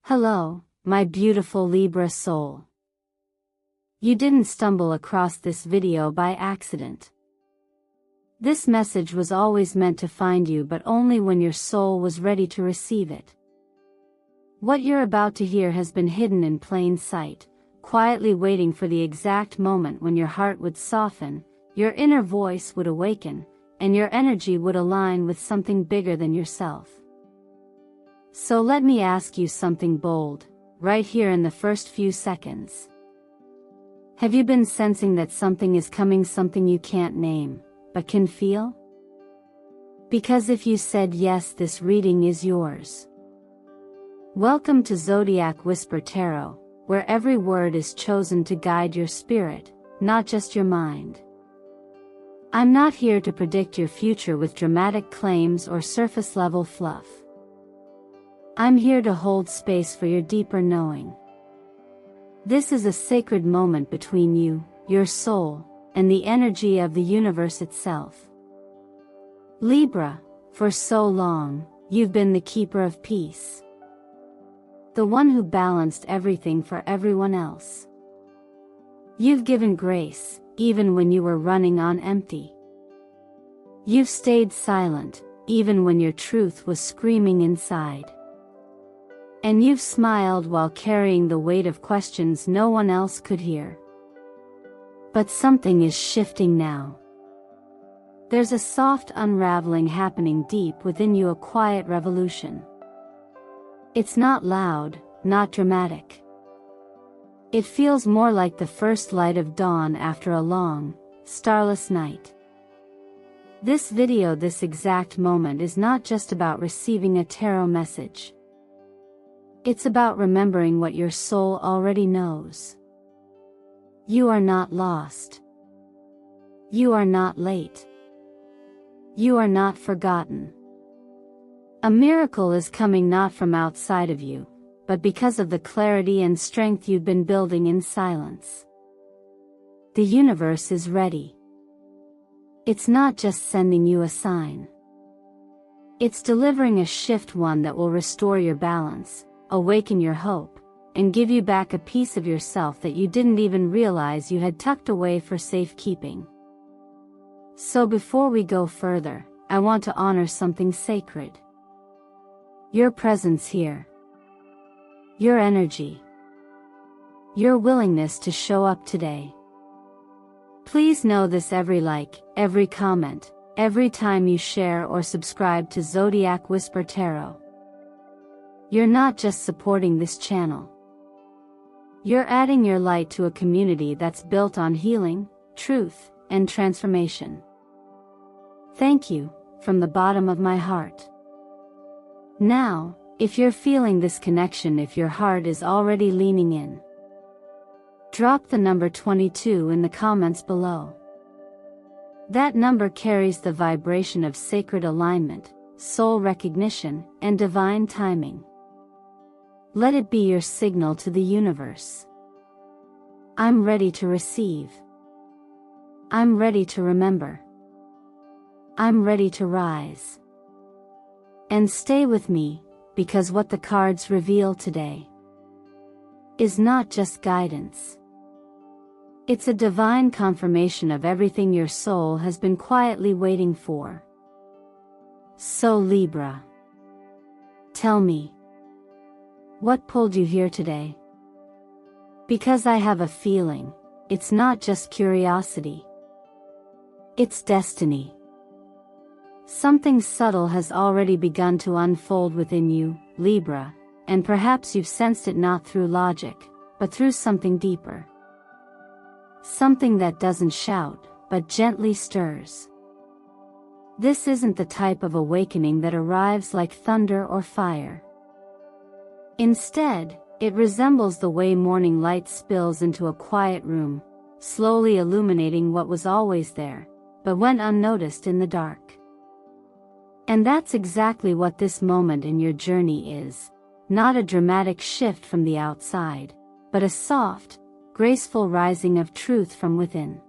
Hello, my beautiful Libra soul. You didn't stumble across this video by accident. This message was always meant to find you, but only when your soul was ready to receive it. What you're about to hear has been hidden in plain sight, quietly waiting for the exact moment when your heart would soften, your inner voice would awaken, and your energy would align with something bigger than yourself. So let me ask you something bold, right here in the first few seconds. Have you been sensing that something is coming, something you can't name, but can feel? Because if you said yes, this reading is yours. Welcome to Zodiac Whisper Tarot, where every word is chosen to guide your spirit, not just your mind. I'm not here to predict your future with dramatic claims or surface-level fluff. I'm here to hold space for your deeper knowing. This is a sacred moment between you, your soul, and the energy of the universe itself. Libra, for so long, you've been the keeper of peace. The one who balanced everything for everyone else. You've given grace, even when you were running on empty. You've stayed silent, even when your truth was screaming inside. And you've smiled while carrying the weight of questions no one else could hear. But something is shifting now. There's a soft unraveling happening deep within you, a quiet revolution. It's not loud, not dramatic. It feels more like the first light of dawn after a long, starless night. This video, this exact moment, is not just about receiving a tarot message. It's about remembering what your soul already knows. You are not lost. You are not late. You are not forgotten. A miracle is coming not from outside of you, but because of the clarity and strength you've been building in silence. The universe is ready. It's not just sending you a sign. It's delivering a shift, one that will restore your balance, awaken your hope, and give you back a piece of yourself that you didn't even realize you had tucked away for safekeeping. So before we go further, I want to honor something sacred. Your presence here. Your energy. Your willingness to show up today. Please know this: every like, every comment, every time you share or subscribe to Zodiac Whisper Tarot. You're not just supporting this channel. You're adding your light to a community that's built on healing, truth, and transformation. Thank you, from the bottom of my heart. Now, if you're feeling this connection, if your heart is already leaning in, drop the number 22 in the comments below. That number carries the vibration of sacred alignment, soul recognition, and divine timing. Let it be your signal to the universe. I'm ready to receive. I'm ready to remember. I'm ready to rise. And stay with me, because what the cards reveal today is not just guidance. It's a divine confirmation of everything your soul has been quietly waiting for. So Libra, tell me, what pulled you here today? Because I have a feeling, it's not just curiosity. It's destiny. Something subtle has already begun to unfold within you, Libra, and perhaps you've sensed it not through logic, but through something deeper. Something that doesn't shout, but gently stirs. This isn't the type of awakening that arrives like thunder or fire. Instead, it resembles the way morning light spills into a quiet room, slowly illuminating what was always there, but went unnoticed in the dark. And that's exactly what this moment in your journey is, not a dramatic shift from the outside, but a soft, graceful rising of truth from within.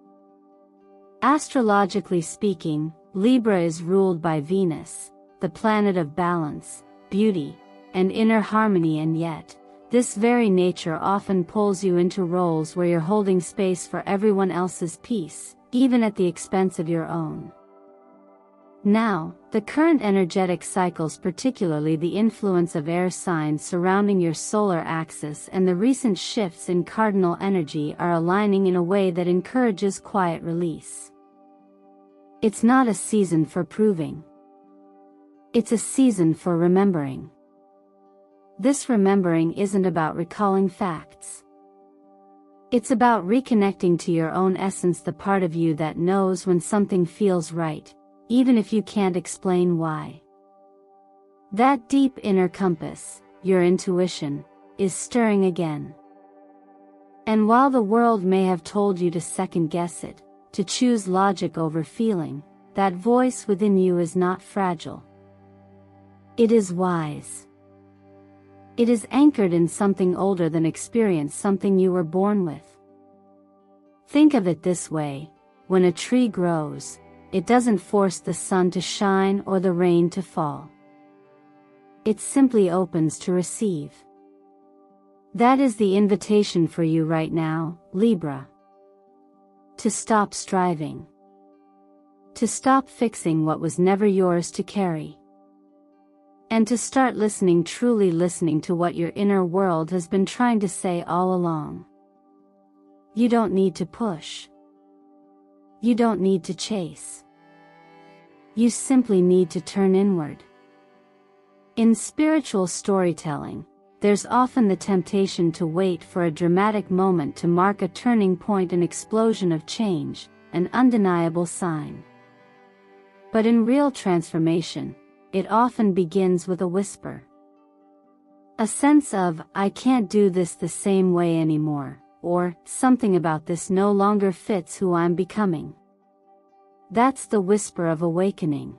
Astrologically speaking, Libra is ruled by Venus, the planet of balance, beauty, and inner harmony, and yet, this very nature often pulls you into roles where you're holding space for everyone else's peace, even at the expense of your own. Now, the current energetic cycles, particularly the influence of air signs surrounding your solar axis and the recent shifts in cardinal energy, are aligning in a way that encourages quiet release. It's not a season for proving. It's a season for remembering. This remembering isn't about recalling facts. It's about reconnecting to your own essence, the part of you that knows when something feels right, even if you can't explain why. That deep inner compass, your intuition, is stirring again. And while the world may have told you to second-guess it, to choose logic over feeling, that voice within you is not fragile. It is wise. It is anchored in something older than experience, something you were born with. Think of it this way: when a tree grows, it doesn't force the sun to shine or the rain to fall. It simply opens to receive. That is the invitation for you right now, Libra. To stop striving. To stop fixing what was never yours to carry. And to start listening, truly listening to what your inner world has been trying to say all along. You don't need to push. You don't need to chase. You simply need to turn inward. In spiritual storytelling, there's often the temptation to wait for a dramatic moment to mark a turning point, an explosion of change, an undeniable sign. But in real transformation, it often begins with a whisper. A sense of, I can't do this the same way anymore, or, something about this no longer fits who I'm becoming. That's the whisper of awakening.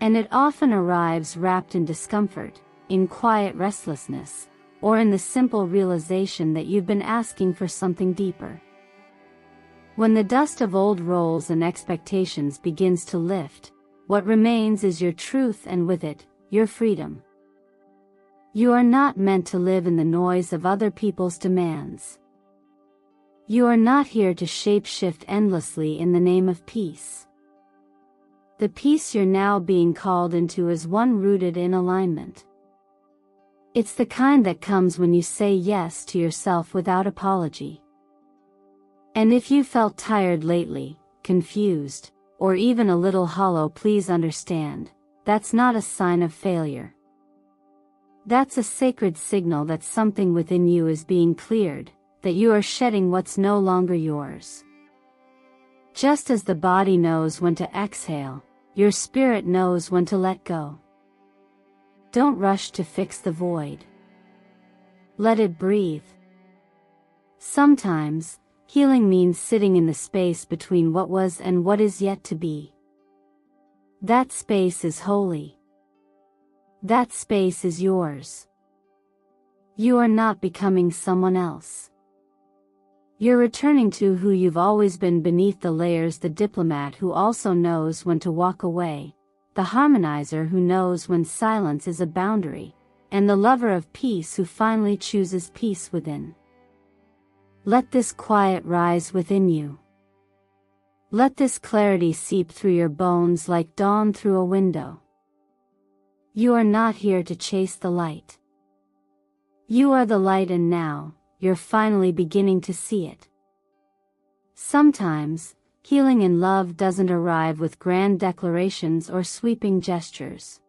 And it often arrives wrapped in discomfort, in quiet restlessness, or in the simple realization that you've been asking for something deeper. When the dust of old roles and expectations begins to lift, what remains is your truth, and with it, your freedom. You are not meant to live in the noise of other people's demands. You are not here to shape-shift endlessly in the name of peace. The peace you're now being called into is one rooted in alignment. It's the kind that comes when you say yes to yourself without apology. And if you felt tired lately, confused, or even a little hollow, please understand, that's not a sign of failure. That's a sacred signal that something within you is being cleared, that you are shedding what's no longer yours. Just as the body knows when to exhale, your spirit knows when to let go. Don't rush to fix the void. Let it breathe. Sometimes, healing means sitting in the space between what was and what is yet to be. That space is holy. That space is yours. You are not becoming someone else. You're returning to who you've always been beneath the layers, the diplomat who also knows when to walk away, the harmonizer who knows when silence is a boundary, and the lover of peace who finally chooses peace within. Let this quiet rise within you. Let this clarity seep through your bones like dawn through a window. You are not here to chase the light. You are the light, and now, you're finally beginning to see it. Sometimes, healing in love doesn't arrive with grand declarations or sweeping gestures.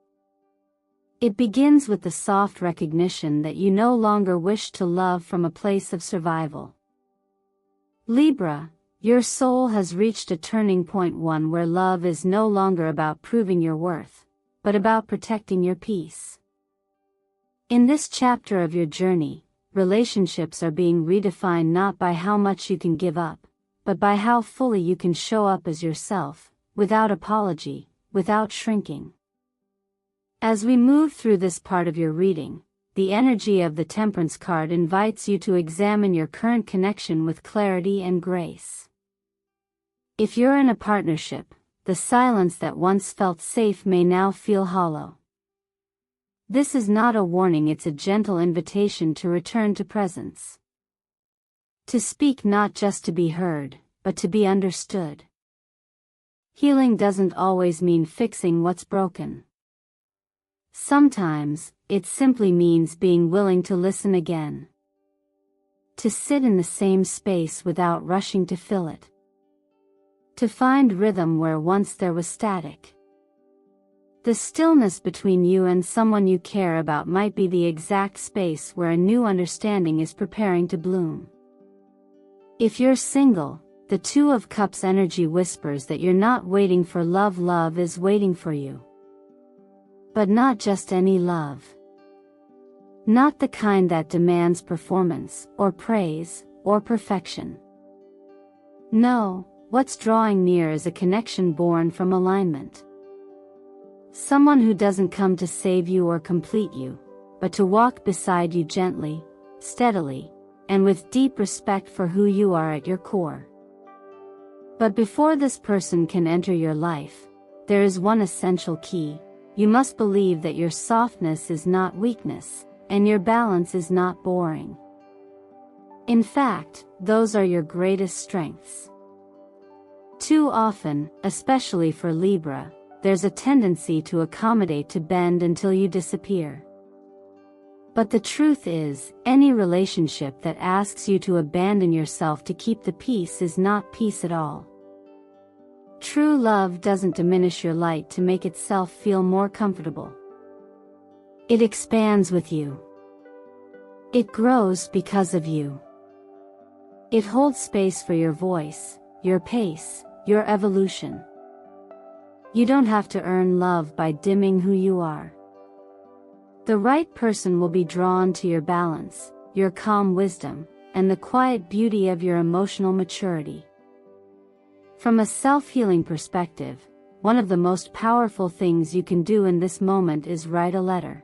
It begins with the soft recognition that you no longer wish to love from a place of survival. Libra, your soul has reached a turning point, one where love is no longer about proving your worth, but about protecting your peace. In this chapter of your journey, relationships are being redefined not by how much you can give up, but by how fully you can show up as yourself, without apology, without shrinking. As we move through this part of your reading, the energy of the Temperance card invites you to examine your current connection with clarity and grace. If you're in a partnership, the silence that once felt safe may now feel hollow. This is not a warning, it's a gentle invitation to return to presence. To speak not just to be heard, but to be understood. Healing doesn't always mean fixing what's broken. Sometimes, it simply means being willing to listen again. To sit in the same space without rushing to fill it. To find rhythm where once there was static. The stillness between you and someone you care about might be the exact space where a new understanding is preparing to bloom. If you're single, the Two of Cups energy whispers that you're not waiting for love. Love is waiting for you. But not just any love. Not the kind that demands performance, or praise, or perfection. No, what's drawing near is a connection born from alignment. Someone who doesn't come to save you or complete you, but to walk beside you gently, steadily, and with deep respect for who you are at your core. But before this person can enter your life, there is one essential key. You must believe that your softness is not weakness, and your balance is not boring. In fact, those are your greatest strengths. Too often, especially for Libra, there's a tendency to accommodate, to bend until you disappear. But the truth is, any relationship that asks you to abandon yourself to keep the peace is not peace at all. True love doesn't diminish your light to make itself feel more comfortable. It expands with you. It grows because of you. It holds space for your voice, your pace, your evolution. You don't have to earn love by dimming who you are. The right person will be drawn to your balance, your calm wisdom, and the quiet beauty of your emotional maturity. From a self-healing perspective, one of the most powerful things you can do in this moment is write a letter.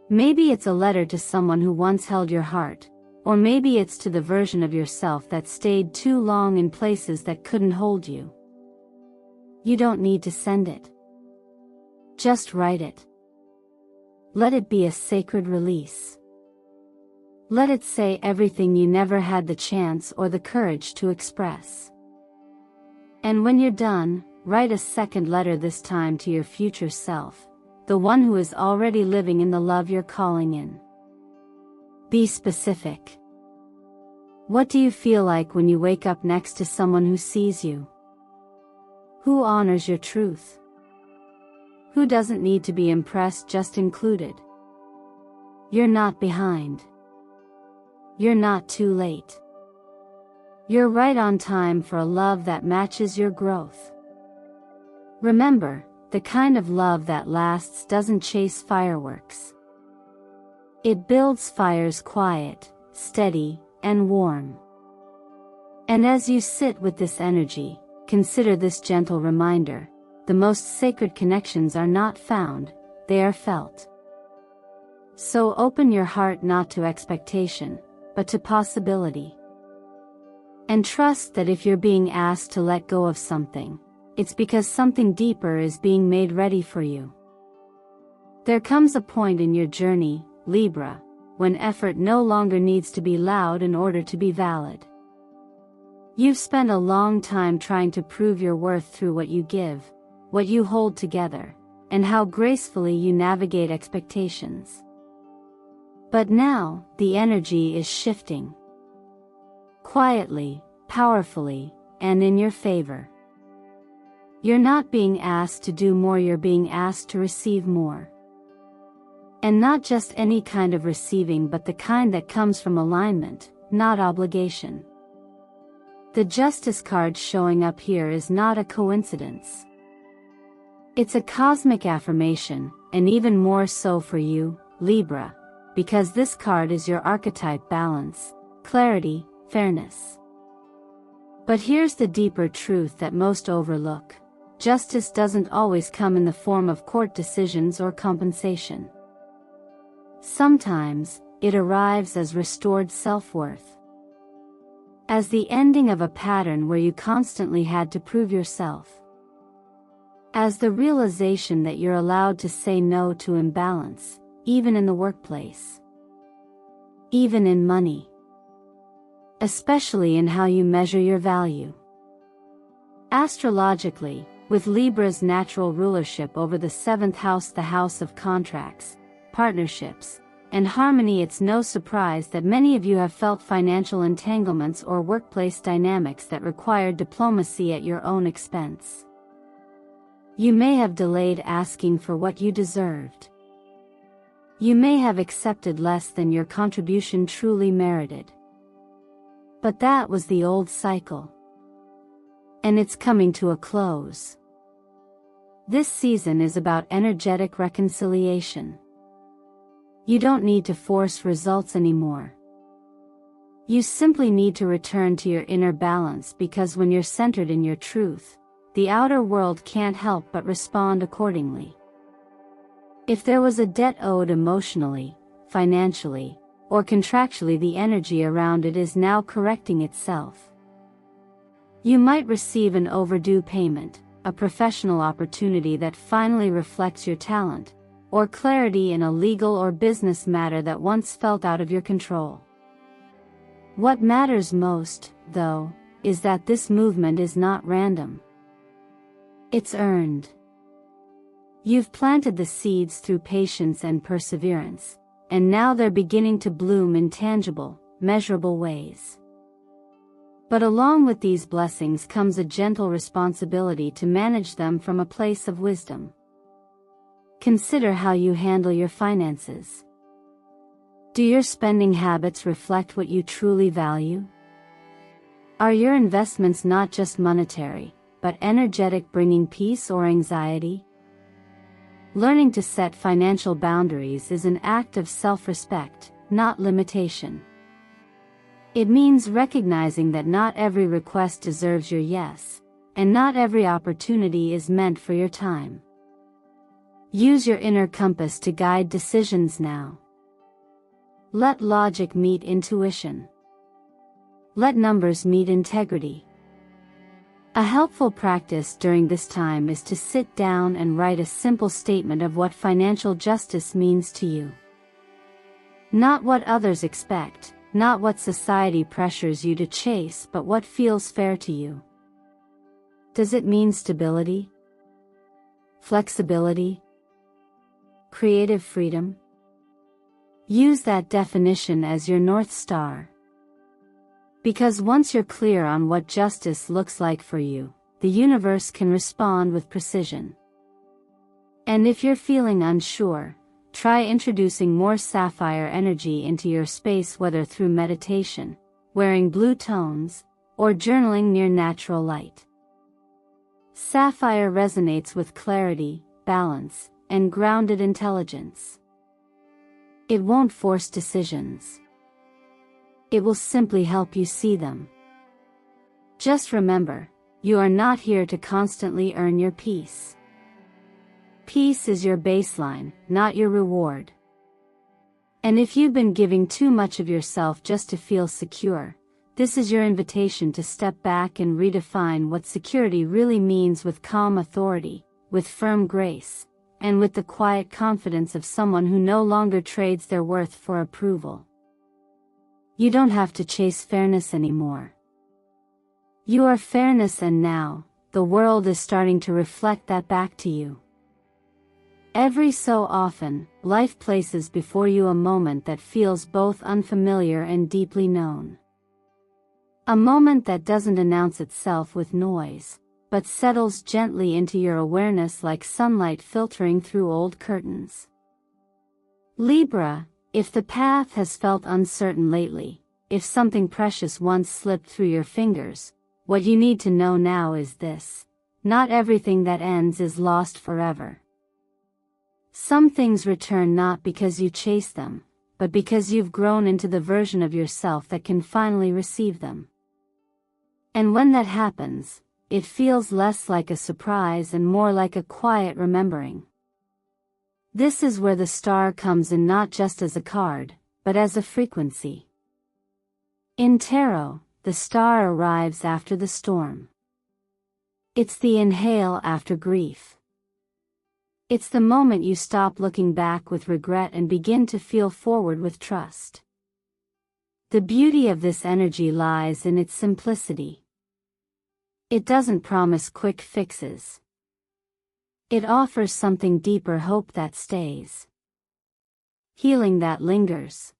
Maybe it's a letter to someone who once held your heart, or maybe it's to the version of yourself that stayed too long in places that couldn't hold you. You don't need to send it. Just write it. Let it be a sacred release. Let it say everything you never had the chance or the courage to express. And when you're done, write a second letter, this time to your future self, the one who is already living in the love you're calling in. Be specific. What do you feel like when you wake up next to someone who sees you? Who honors your truth? Who doesn't need to be impressed, just included? You're not behind. You're not too late. You're right on time for a love that matches your growth. Remember, the kind of love that lasts doesn't chase fireworks. It builds fires, quiet, steady, and warm. And as you sit with this energy, consider this gentle reminder: the most sacred connections are not found, they are felt. So open your heart not to expectation, but to possibility. And trust that if you're being asked to let go of something, it's because something deeper is being made ready for you. There comes a point in your journey, Libra, when effort no longer needs to be loud in order to be valid. You've spent a long time trying to prove your worth through what you give, what you hold together, and how gracefully you navigate expectations. But now, the energy is shifting. Quietly, powerfully, and in your favor. You're not being asked to do more, you're being asked to receive more. And not just any kind of receiving, but the kind that comes from alignment, not obligation. The Justice card showing up here is not a coincidence. It's a cosmic affirmation, and even more so for you, Libra, because this card is your archetype: balance, clarity, fairness. But here's the deeper truth that most overlook: justice doesn't always come in the form of court decisions or compensation. Sometimes, it arrives as restored self-worth. As the ending of a pattern where you constantly had to prove yourself. as the realization that you're allowed to say no to imbalance, even in the workplace. Even in money. Especially in how you measure your value. Astrologically, with Libra's natural rulership over the 7th house, the house of contracts, partnerships, and harmony, it's no surprise that many of you have felt financial entanglements or workplace dynamics that required diplomacy at your own expense. You may have delayed asking for what you deserved. You may have accepted less than your contribution truly merited. But that was the old cycle. And it's coming to a close. This season is about energetic reconciliation. You don't need to force results anymore. You simply need to return to your inner balance, because when you're centered in your truth, the outer world can't help but respond accordingly. If there was a debt owed emotionally, financially, or contractually, the energy around it is now correcting itself. You might receive an overdue payment, a professional opportunity that finally reflects your talent, or clarity in a legal or business matter that once felt out of your control. What matters most, though, is that this movement is not random. It's earned. You've planted the seeds through patience and perseverance, and now they're beginning to bloom in tangible, measurable ways. But along with these blessings comes a gentle responsibility to manage them from a place of wisdom. Consider how you handle your finances. Do your spending habits reflect what you truly value? Are your investments not just monetary, but energetic, bringing peace or anxiety? Learning to set financial boundaries is an act of self-respect, not limitation. It means recognizing that not every request deserves your yes, and not every opportunity is meant for your time. Use your inner compass to guide decisions now. Let logic meet intuition. Let numbers meet integrity. A helpful practice during this time is to sit down and write a simple statement of what financial justice means to you. Not what others expect, not what society pressures you to chase, but what feels fair to you. Does it mean stability? Flexibility? Creative freedom? Use that definition as your North Star. Because once you're clear on what justice looks like for you, the universe can respond with precision. And if you're feeling unsure, try introducing more sapphire energy into your space, whether through meditation, wearing blue tones, or journaling near natural light. Sapphire resonates with clarity, balance, and grounded intelligence. It won't force decisions. It will simply help you see them. Just remember, you are not here to constantly earn your peace. Peace is your baseline, not your reward. And if you've been giving too much of yourself just to feel secure, this is your invitation to step back and redefine what security really means, with calm authority, with firm grace, and with the quiet confidence of someone who no longer trades their worth for approval. You don't have to chase fairness anymore. You are fairness, and now, the world is starting to reflect that back to you. Every so often, life places before you a moment that feels both unfamiliar and deeply known. A moment that doesn't announce itself with noise, but settles gently into your awareness like sunlight filtering through old curtains. Libra, if the path has felt uncertain lately, if something precious once slipped through your fingers, what you need to know now is this: not everything that ends is lost forever. Some things return not because you chase them, but because you've grown into the version of yourself that can finally receive them. And when that happens, it feels less like a surprise and more like a quiet remembering. This is where the star comes in, not just as a card, but as a frequency. In tarot, the star arrives after the storm. It's the inhale after grief, It's the moment you stop looking back with regret and begin to feel forward with trust. The beauty of this energy lies in its simplicity. It doesn't promise quick fixes. It offers something deeper: hope that stays, healing that lingers,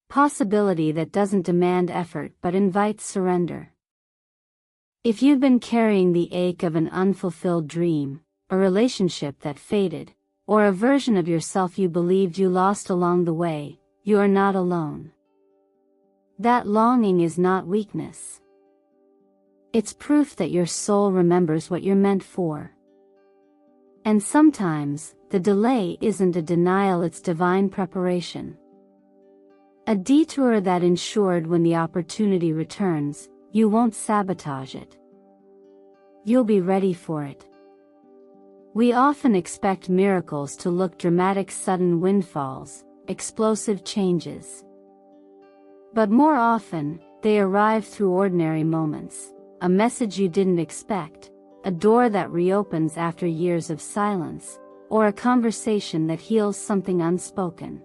possibility that doesn't demand effort but invites surrender. If you've been carrying the ache of an unfulfilled dream, a relationship that faded, or a version of yourself you believed you lost along the way, you are not alone. That longing is not weakness. It's proof that your soul remembers what you're meant for. And sometimes, the delay isn't a denial, it's divine preparation. A detour that ensured when the opportunity returns, you won't sabotage it. You'll be ready for it. We often expect miracles to look dramatic: sudden windfalls, explosive changes. But more often, they arrive through ordinary moments: a message you didn't expect, a door that reopens after years of silence, or a conversation that heals something unspoken.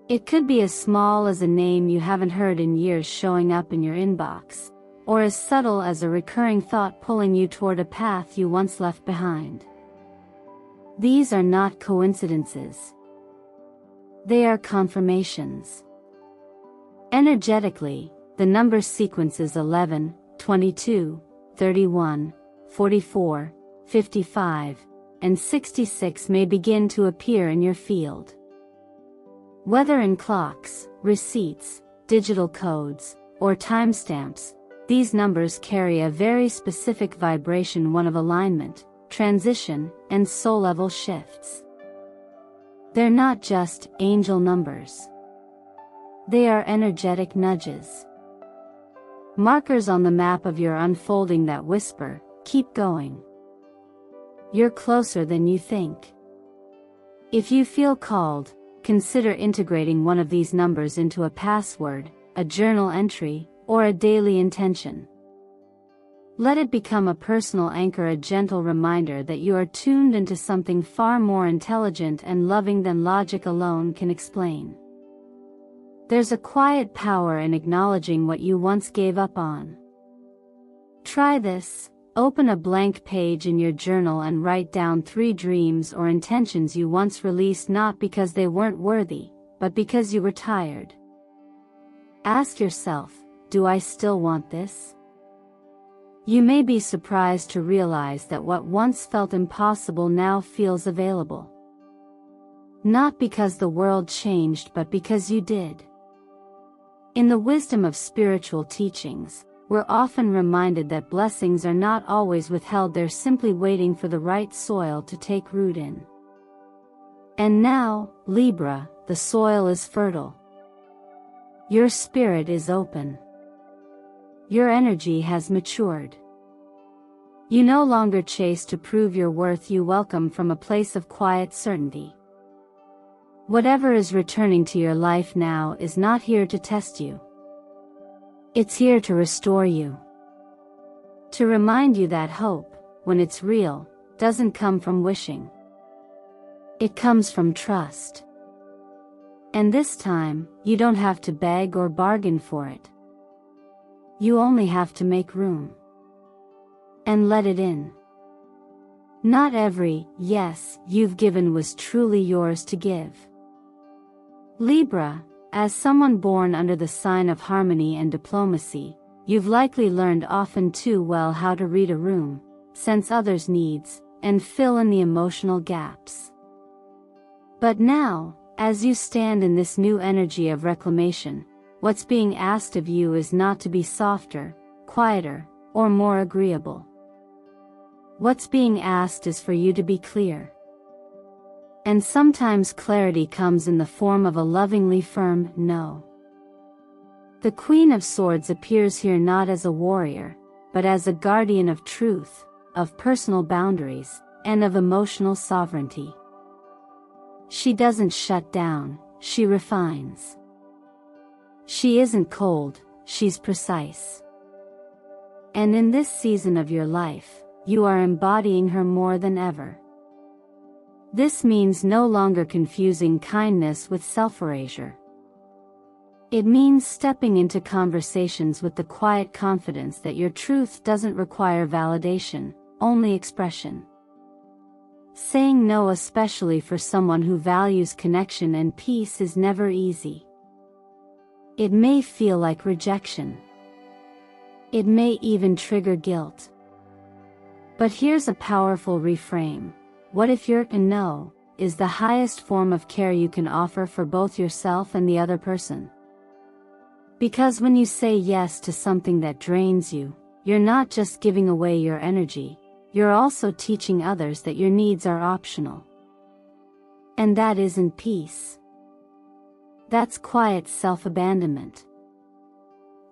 It could be as small as a name you haven't heard in years showing up in your inbox, or as subtle as a recurring thought pulling you toward a path you once left behind. These are not coincidences. They are confirmations. Energetically, the number sequences 11, 22, 31, 44, 55, and 66 may begin to appear in your field. Whether in clocks, receipts, digital codes, or timestamps, these numbers carry a very specific vibration, one of alignment, transition, and soul-level shifts. They're not just angel numbers. They are energetic nudges. Markers on the map of your unfolding that whisper, "Keep going. You're closer than you think." If you feel called, consider integrating one of these numbers into a password, a journal entry, or a daily intention. Let it become a personal anchor, a gentle reminder that you are tuned into something far more intelligent and loving than logic alone can explain. There's a quiet power in acknowledging what you once gave up on. Try this: open a blank page in your journal and write down 3 dreams or intentions you once released, not because they weren't worthy, but because you were tired. Ask yourself, do I still want this? You may be surprised to realize that what once felt impossible now feels available. Not because the world changed, but because you did. In the wisdom of spiritual teachings, we're often reminded that blessings are not always withheld, they're simply waiting for the right soil to take root in. And now, Libra, the soil is fertile. Your spirit is open. Your energy has matured. You no longer chase to prove your worth, you welcome from a place of quiet certainty. Whatever is returning to your life now is not here to test you. It's here to restore you. To remind you that hope, when it's real, doesn't come from wishing. It comes from trust. And this time, you don't have to beg or bargain for it. You only have to make room. And let it in. Not every yes you've given was truly yours to give. Libra, as someone born under the sign of harmony and diplomacy, you've likely learned often too well how to read a room, sense others' needs, and fill in the emotional gaps. But now, as you stand in this new energy of reclamation, what's being asked of you is not to be softer, quieter, or more agreeable. What's being asked is for you to be clear. And sometimes clarity comes in the form of a lovingly firm no. The Queen of Swords appears here not as a warrior, but as a guardian of truth, of personal boundaries, and of emotional sovereignty. She doesn't shut down, she refines. She isn't cold, she's precise. And in this season of your life, you are embodying her more than ever. This means no longer confusing kindness with self-erasure. It means stepping into conversations with the quiet confidence that your truth doesn't require validation, only expression. Saying no, especially for someone who values connection and peace, is never easy. It may feel like rejection. It may even trigger guilt. But here's a powerful reframe. What if your no is the highest form of care you can offer for both yourself and the other person? Because when you say yes to something that drains you, you're not just giving away your energy, you're also teaching others that your needs are optional. And that isn't peace. That's quiet self-abandonment.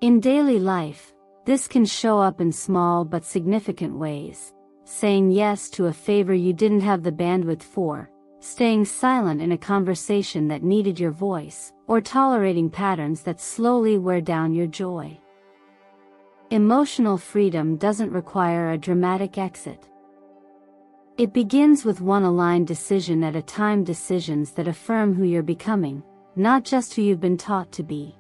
In daily life, this can show up in small but significant ways. Saying yes to a favor you didn't have the bandwidth for, staying silent in a conversation that needed your voice, or tolerating patterns that slowly wear down your joy. Emotional freedom doesn't require a dramatic exit. It begins with one aligned decision at a time, decisions that affirm who you're becoming, not just who you've been taught to be.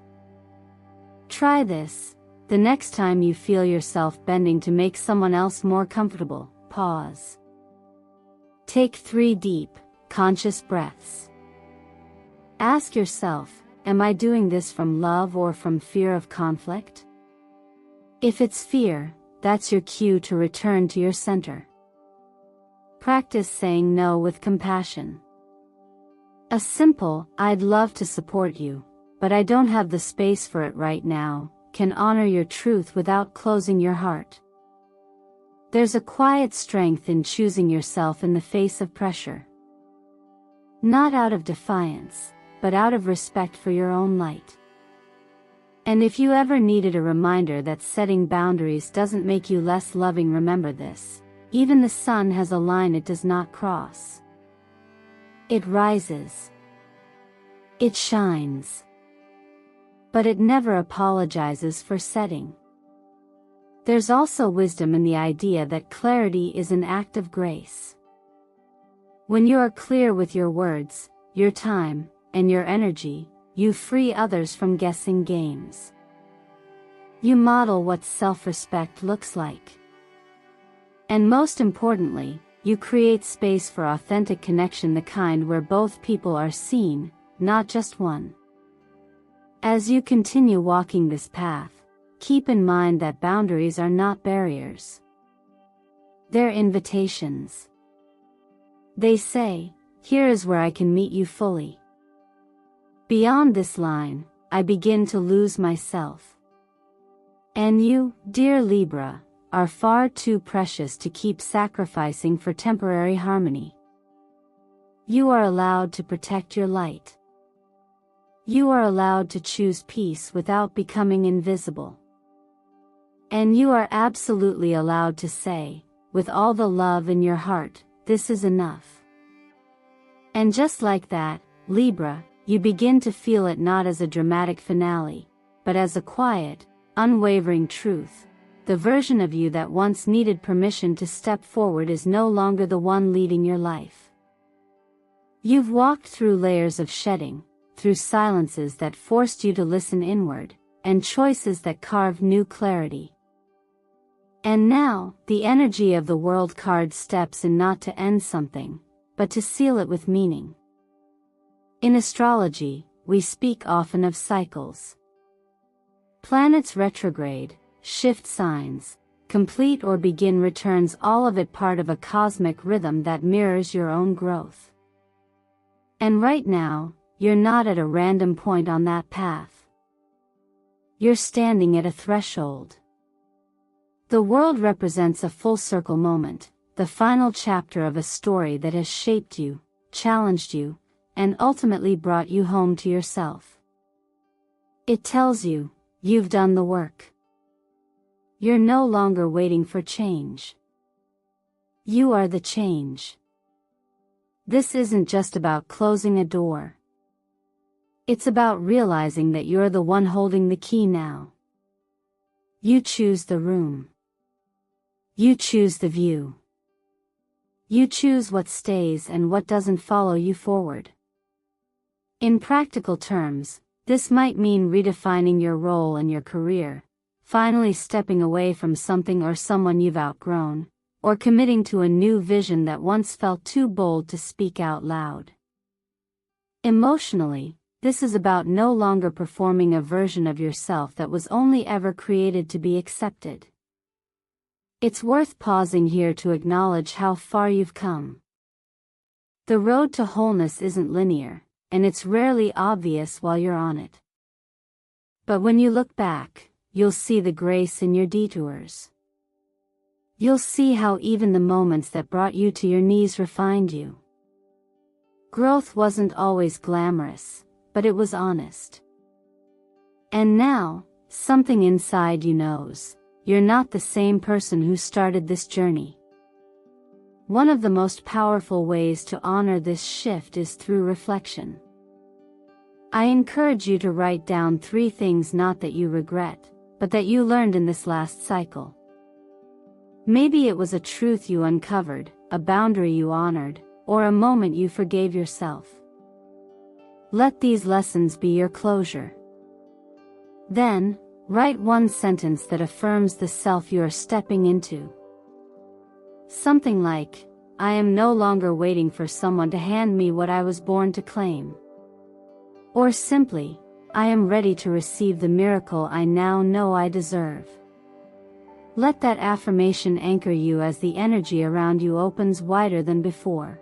Try this. The next time you feel yourself bending to make someone else more comfortable, pause. Take 3 deep, conscious breaths. Ask yourself, am I doing this from love or from fear of conflict? If it's fear, that's your cue to return to your center. Practice saying no with compassion. A simple, "I'd love to support you, but I don't have the space for it right now," can honor your truth without closing your heart. There's a quiet strength in choosing yourself in the face of pressure. Not out of defiance, but out of respect for your own light. And if you ever needed a reminder that setting boundaries doesn't make you less loving, remember this: even the sun has a line it does not cross. It rises. It shines. But it never apologizes for setting. There's also wisdom in the idea that clarity is an act of grace. When you are clear with your words, your time, and your energy, you free others from guessing games. You model what self-respect looks like. And most importantly, you create space for authentic connection, the kind where both people are seen, not just one. As you continue walking this path, keep in mind that boundaries are not barriers. They're invitations. They say, "Here is where I can meet you fully. Beyond this line, I begin to lose myself." And you, dear Libra, are far too precious to keep sacrificing for temporary harmony. You are allowed to protect your light. You are allowed to choose peace without becoming invisible. And you are absolutely allowed to say, with all the love in your heart, "This is enough." And just like that, Libra, you begin to feel it not as a dramatic finale, but as a quiet, unwavering truth. The version of you that once needed permission to step forward is no longer the one leading your life. You've walked through layers of shedding, through silences that forced you to listen inward, and choices that carved new clarity. And now, the energy of the World card steps in, not to end something, but to seal it with meaning. In astrology, we speak often of cycles. Planets retrograde, shift signs, complete or begin returns, all of it part of a cosmic rhythm that mirrors your own growth. And right now, you're not at a random point on that path. You're standing at a threshold. The world represents a full circle moment, the final chapter of a story that has shaped you, challenged you, and ultimately brought you home to yourself. It tells you, you've done the work. You're no longer waiting for change. You are the change. This isn't just about closing a door. It's about realizing that you're the one holding the key now. You choose the room. You choose the view. You choose what stays and what doesn't follow you forward. In practical terms, this might mean redefining your role in your career, finally stepping away from something or someone you've outgrown, or committing to a new vision that once felt too bold to speak out loud. Emotionally, this is about no longer performing a version of yourself that was only ever created to be accepted. It's worth pausing here to acknowledge how far you've come. The road to wholeness isn't linear, and it's rarely obvious while you're on it. But when you look back, you'll see the grace in your detours. You'll see how even the moments that brought you to your knees refined you. Growth wasn't always glamorous, but it was honest. And now, something inside you knows, you're not the same person who started this journey. One of the most powerful ways to honor this shift is through reflection. I encourage you to write down 3 things not that you regret, but that you learned in this last cycle. Maybe it was a truth you uncovered, a boundary you honored, or a moment you forgave yourself. Let these lessons be your closure. Then, write 1 sentence that affirms the self you are stepping into. Something like, I am no longer waiting for someone to hand me what I was born to claim. Or simply, I am ready to receive the miracle I now know I deserve. Let that affirmation anchor you as the energy around you opens wider than before.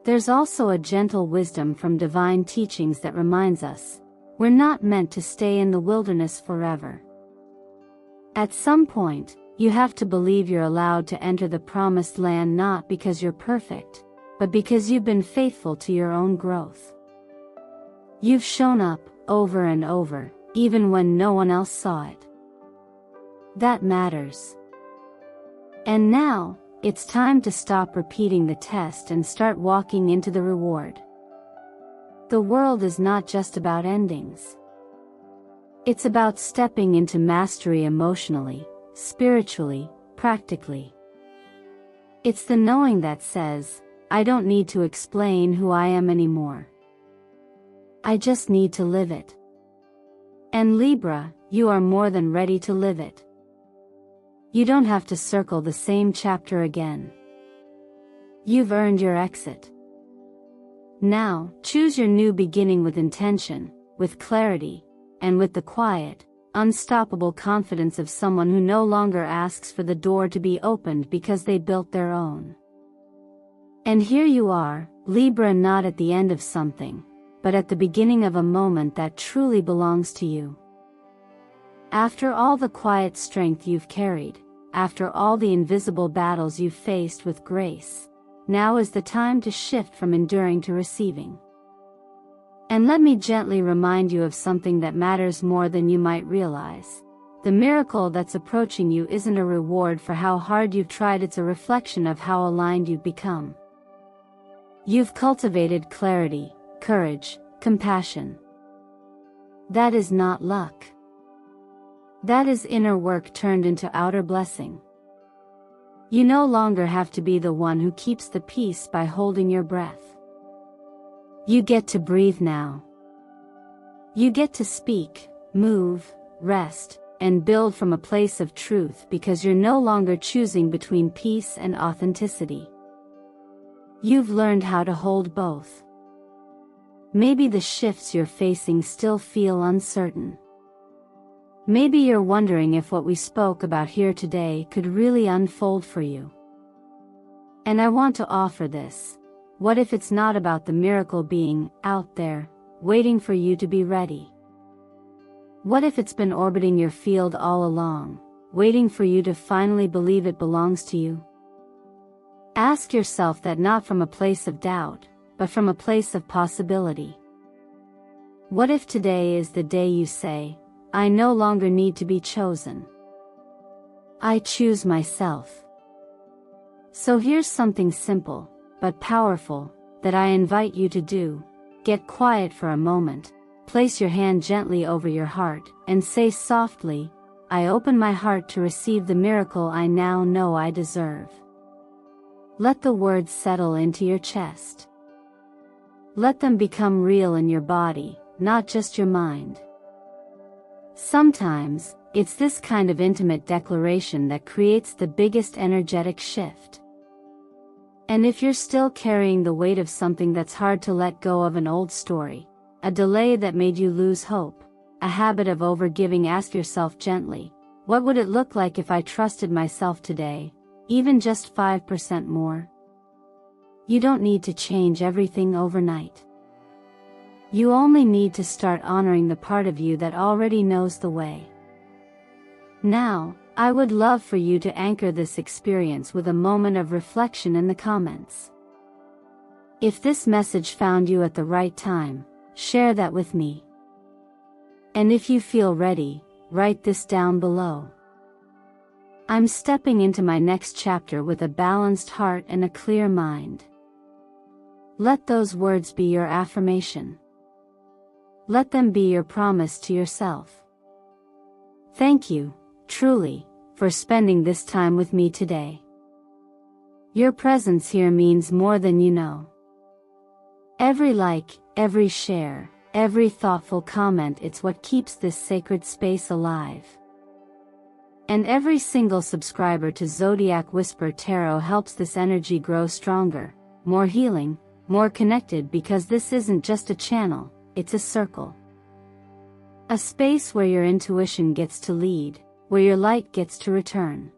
There's also a gentle wisdom from divine teachings that reminds us, we're not meant to stay in the wilderness forever. At some point, you have to believe you're allowed to enter the promised land not because you're perfect, but because you've been faithful to your own growth. You've shown up, over and over, even when no one else saw it. That matters. And now, it's time to stop repeating the test and start walking into the reward. The world is not just about endings. It's about stepping into mastery emotionally, spiritually, practically. It's the knowing that says, I don't need to explain who I am anymore. I just need to live it. And Libra, you are more than ready to live it. You don't have to circle the same chapter again. You've earned your exit. Now, choose your new beginning with intention, with clarity, and with the quiet, unstoppable confidence of someone who no longer asks for the door to be opened because they built their own. And here you are, Libra, not at the end of something, but at the beginning of a moment that truly belongs to you. After all the quiet strength you've carried, after all the invisible battles you've faced with grace, now is the time to shift from enduring to receiving. And let me gently remind you of something that matters more than you might realize. The miracle that's approaching you isn't a reward for how hard you've tried, it's a reflection of how aligned you've become. You've cultivated clarity, courage, compassion. That is not luck. That is inner work turned into outer blessing. You no longer have to be the one who keeps the peace by holding your breath. You get to breathe now. You get to speak, move, rest, and build from a place of truth because you're no longer choosing between peace and authenticity. You've learned how to hold both. Maybe the shifts you're facing still feel uncertain. Maybe you're wondering if what we spoke about here today could really unfold for you. And I want to offer this. What if it's not about the miracle being out there, waiting for you to be ready? What if it's been orbiting your field all along, waiting for you to finally believe it belongs to you? Ask yourself that not from a place of doubt, but from a place of possibility. What if today is the day you say, I no longer need to be chosen. I choose myself. So here's something simple, but powerful, that I invite you to do. Get quiet for a moment, place your hand gently over your heart, and say softly, I open my heart to receive the miracle I now know I deserve. Let the words settle into your chest. Let them become real in your body, not just your mind. Sometimes, it's this kind of intimate declaration that creates the biggest energetic shift. And if you're still carrying the weight of something that's hard to let go of, an old story, a delay that made you lose hope, a habit of overgiving, ask yourself gently, what would it look like if I trusted myself today, even just 5% more? You don't need to change everything overnight. You only need to start honoring the part of you that already knows the way. Now, I would love for you to anchor this experience with a moment of reflection in the comments. If this message found you at the right time, share that with me. And if you feel ready, write this down below. I'm stepping into my next chapter with a balanced heart and a clear mind. Let those words be your affirmation. Let them be your promise to yourself. Thank you, truly, for spending this time with me today. Your presence here means more than you know. Every like, every share, every thoughtful comment, it's what keeps this sacred space alive. And every single subscriber to Zodiac Whisper Tarot helps this energy grow stronger, more healing, more connected, because this isn't just a channel, it's a circle. A space where your intuition gets to lead, where your light gets to return.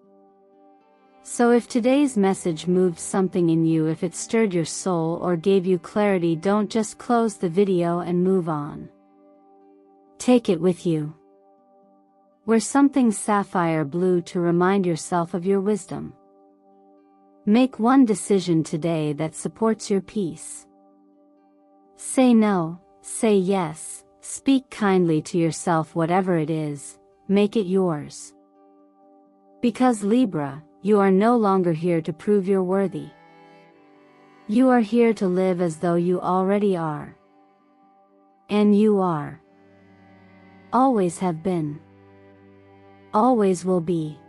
So if today's message moved something in you, if it stirred your soul or gave you clarity, don't just close the video and move on. Take it with you. Wear something sapphire blue to remind yourself of your wisdom. Make one decision today that supports your peace. Say no, say yes, speak kindly to yourself, whatever it is, make it yours. Because Libra, you are no longer here to prove you're worthy. You are here to live as though you already are. And you are. Always have been. Always will be.